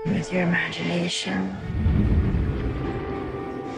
With your imagination,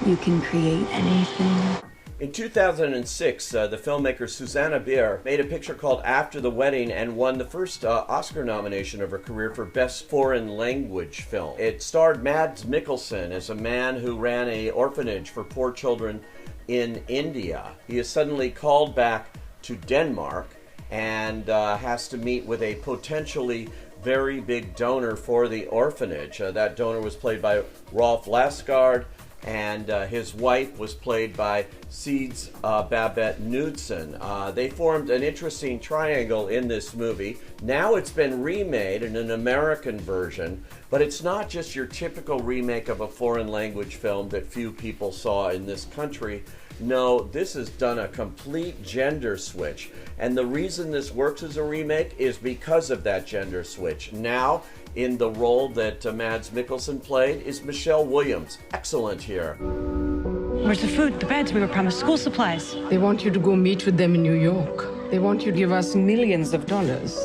you can create anything. In 2006, the filmmaker Susanna Bier made a picture called After the Wedding and won the first Oscar nomination of her career for Best Foreign Language Film. It starred Mads Mikkelsen as a man who ran an orphanage for poor children in India. He is suddenly called back to Denmark and has to meet with a potentially very big donor for the orphanage. That donor was played by Rolf Lassgård, and his wife was played by Seeds Babette Knudsen. They formed an interesting triangle in this movie. Now it's been remade in an American version, but it's not just your typical remake of a foreign language film that few people saw in this country. No, this has done a complete gender switch. And the reason this works as a remake is because of that gender switch. Now, in the role that Mads Mikkelsen played is Michelle Williams. Excellent here. Where's the food, the beds? We were promised school supplies. They want you to go meet with them in New York. They want you to give us millions of dollars.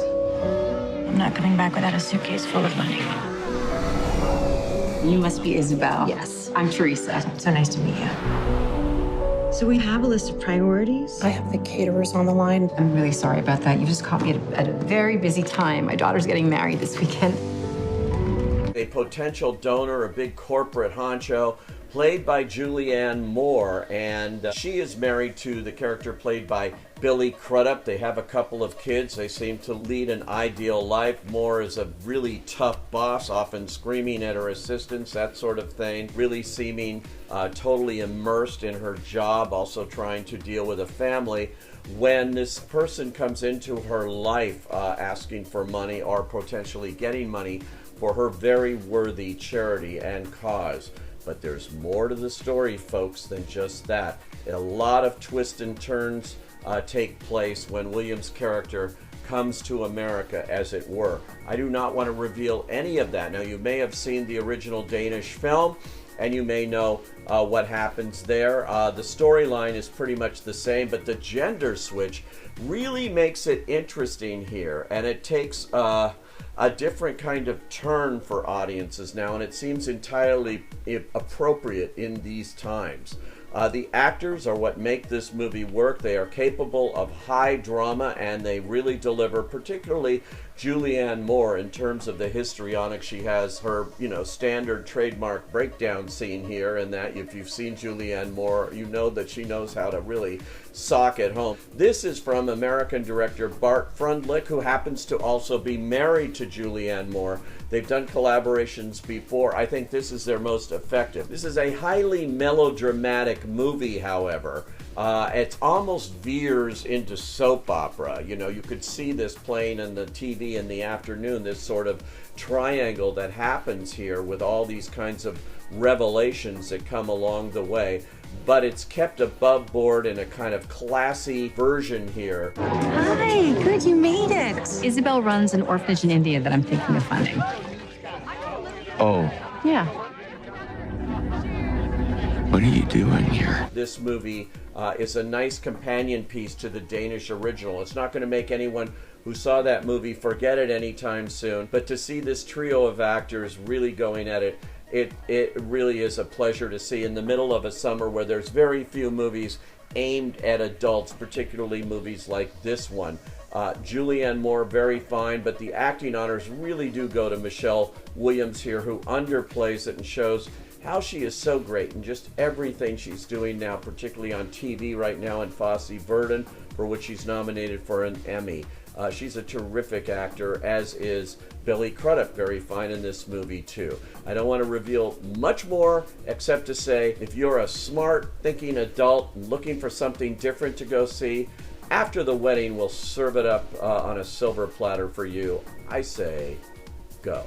I'm not coming back without a suitcase full of money. You must be Isabel. Yes. I'm Teresa. So nice to meet you. So we have a list of priorities. I have the caterers on the line. I'm really sorry about that. You just caught me at a very busy time. My daughter's getting married this weekend. A potential donor, a big corporate honcho, played by Julianne Moore, and she is married to the character played by Billy Crudup. They have a couple of kids. They seem to lead an ideal life. Moore is a really tough boss, often screaming at her assistants, that sort of thing, really seeming totally immersed in her job, also trying to deal with a family. When this person comes into her life asking for money or potentially getting money for her very worthy charity and cause. But there's more to the story, folks, than just that. A lot of twists and turns take place when Williams' character comes to America, as it were. I do not want to reveal any of that. Now, you may have seen the original Danish film, and you may know what happens there. The storyline is pretty much the same, but the gender switch really makes it interesting here, and it takes a different kind of turn for audiences now, and it seems entirely appropriate in these times. The actors are what make this movie work. They are capable of high drama, and they really deliver, particularly Julianne Moore, in terms of the histrionics. She has her, standard trademark breakdown scene here, and that if you've seen Julianne Moore, you know that she knows how to really sock it home. This is from American director Bart Frundlich, who happens to also be married to Julianne Moore. They've done collaborations before. I think this is their most effective. This is a highly melodramatic movie, however. It almost veers into soap opera. You could see this playing on the TV in the afternoon, this sort of triangle that happens here with all these kinds of revelations that come along the way. But it's kept above board in a kind of classy version here. Hi, good, you made it. Isabel runs an orphanage in India that I'm thinking of funding. Oh. Yeah. What are you doing here? This movie is a nice companion piece to the Danish original. It's not going to make anyone who saw that movie forget it anytime soon, but to see this trio of actors really going at it, it really is a pleasure to see in the middle of a summer where there's very few movies aimed at adults, particularly movies like this one. Julianne Moore, very fine, but the acting honors really do go to Michelle Williams here, who underplays it and shows how she is so great in just everything she's doing now, particularly on TV right now in Fosse Verdon, for which she's nominated for an Emmy. She's a terrific actor, as is Billy Crudup, very fine in this movie too. I don't want to reveal much more, except to say, if you're a smart, thinking adult looking for something different to go see, After the Wedding will serve it up on a silver platter for you. I say, go.